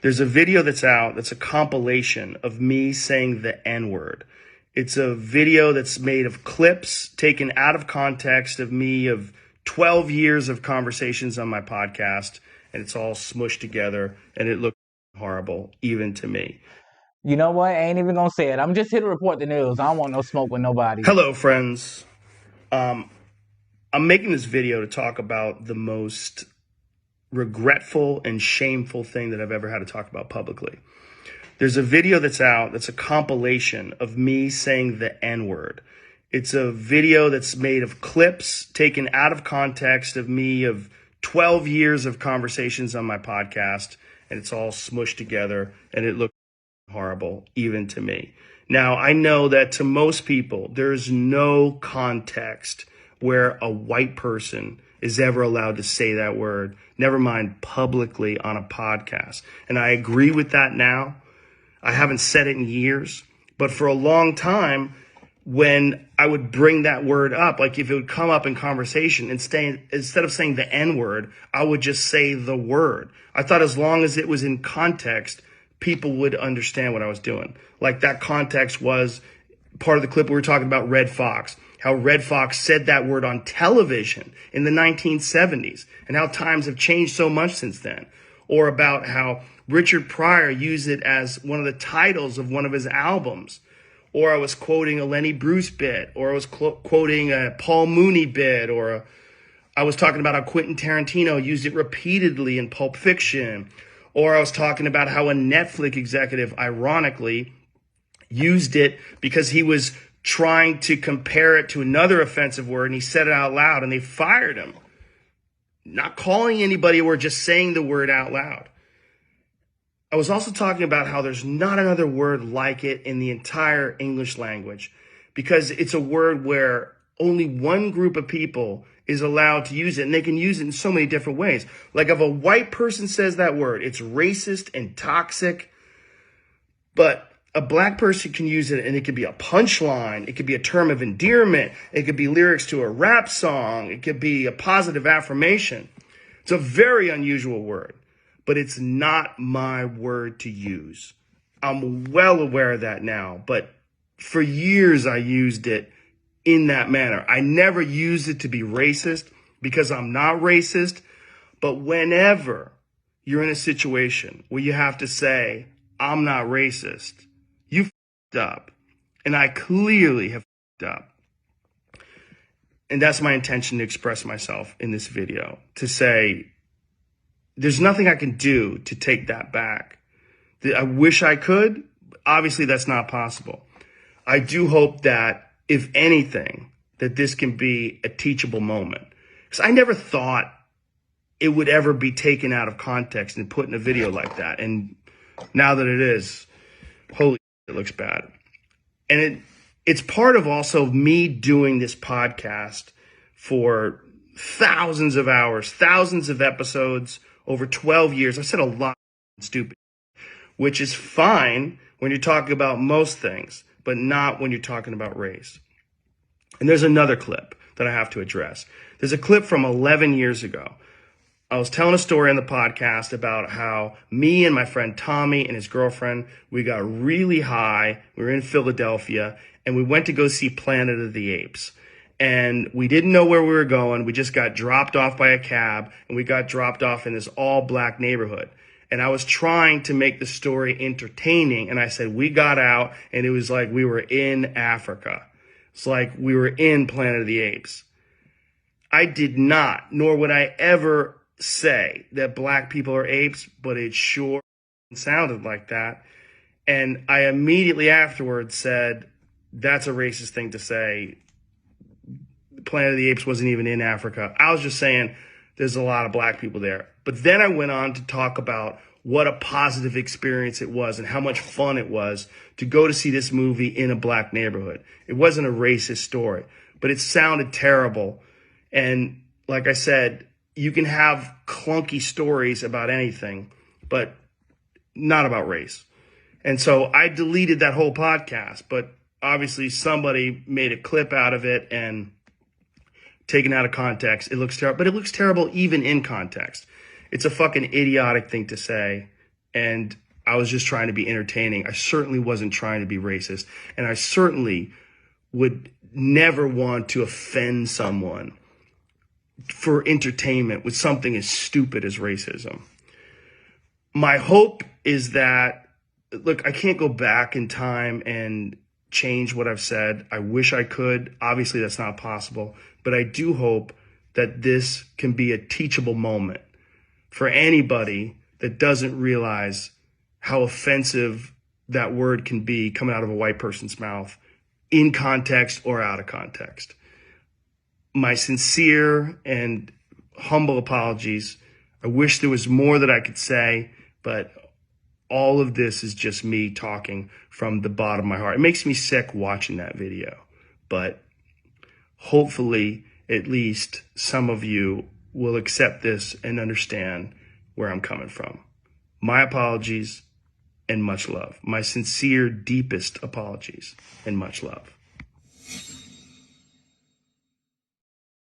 There's a video that's out that's a compilation of me saying the N-word. It's a video that's made of clips taken out of context of me of 12 years of conversations on my podcast, and it's all smushed together, and it looks horrible, even to me. You know what? I ain't even gonna say it. I'm just here to report the news. I don't want no smoke with nobody. Hello, friends. I'm making this video to talk about the most regretful and shameful thing that I've ever had to talk about publicly. There's a video that's out that's a compilation of me saying the N-word. It's a video that's made of clips taken out of context of me of 12 years of conversations on my podcast, and it's all smushed together, and it looks horrible, even to me. Now, I know that to most people, there's no context where a white person is ever allowed to say that word, never mind publicly on a podcast. And I agree with that now. I haven't said it in years, but for a long time, when I would bring that word up, like if it would come up in conversation, instead of saying the N-word, I would just say the word. I thought as long as it was in context, people would understand what I was doing. Like that context was part of the clip we were talking about Red Fox, how Red Fox said that word on television in the 1970s and how times have changed so much since then. Or about how Richard Pryor used it as one of the titles of one of his albums. Or I was quoting a Lenny Bruce bit, or I was quoting a Paul Mooney bit, or I was talking about how Quentin Tarantino used it repeatedly in Pulp Fiction. Or I was talking about how a Netflix executive, ironically, used it because he was trying to compare it to another offensive word, and he said it out loud, and they fired him. Not calling anybody a word, just saying the word out loud. I was also talking about how there's not another word like it in the entire English language, because it's a word where only one group of people is allowed to use it, and they can use it in so many different ways. Like if a white person says that word, it's racist and toxic, but a black person can use it, and it could be a punchline. It could be a term of endearment. It could be lyrics to a rap song. It could be a positive affirmation. It's a very unusual word, but it's not my word to use. I'm well aware of that now, but for years I used it in that manner. I never used it to be racist because I'm not racist, but whenever you're in a situation where you have to say, I'm not racist, you f***ed up. And I clearly have f***ed up. And that's my intention to express myself in this video, to say, there's nothing I can do to take that back. I wish I could. Obviously, that's not possible. I do hope that, if anything, that this can be a teachable moment. Because I never thought it would ever be taken out of context and put in a video like that. And now that it is, holy shit, it looks bad. And it's part of also me doing this podcast for thousands of hours, thousands of episodes, over 12 years. I've said a lot of stupid, which is fine when you're talking about most things, but not when you're talking about race. And there's another clip that I have to address. There's a clip from 11 years ago. I was telling a story on the podcast about how me and my friend Tommy and his girlfriend, we got really high. We were in Philadelphia, and we went to go see Planet of the Apes. And we didn't know where we were going. We just got dropped off by a cab, and we got dropped off in this all-black neighborhood. And I was trying to make the story entertaining, and I said we got out, and it was like we were in Africa. It's like we were in Planet of the Apes. I did not, nor would I ever say that black people are apes, but it sure sounded like that. And I immediately afterwards said, that's a racist thing to say. Planet of the Apes wasn't even in Africa. I was just saying there's a lot of black people there. But then I went on to talk about what a positive experience it was and how much fun it was to go to see this movie in a black neighborhood. It wasn't a racist story, but it sounded terrible. And like I said, you can have clunky stories about anything, but not about race. And so I deleted that whole podcast, but obviously somebody made a clip out of it and taken out of context. It looks terrible, but it looks terrible even in context. It's a fucking idiotic thing to say. and I was just trying to be entertaining. I certainly wasn't trying to be racist, and I certainly would never want to offend someone for entertainment with something as stupid as racism. My hope is that, look, I can't go back in time and change what I've said. I wish I could. Obviously, that's not possible. But I do hope that this can be a teachable moment for anybody that doesn't realize how offensive that word can be coming out of a white person's mouth, in context or out of context. My sincere and humble apologies. I wish there was more that I could say, but all of this is just me talking from the bottom of my heart. It makes me sick watching that video, but hopefully at least some of you will accept this and understand where I'm coming from. My apologies and much love. My sincere, deepest apologies and much love.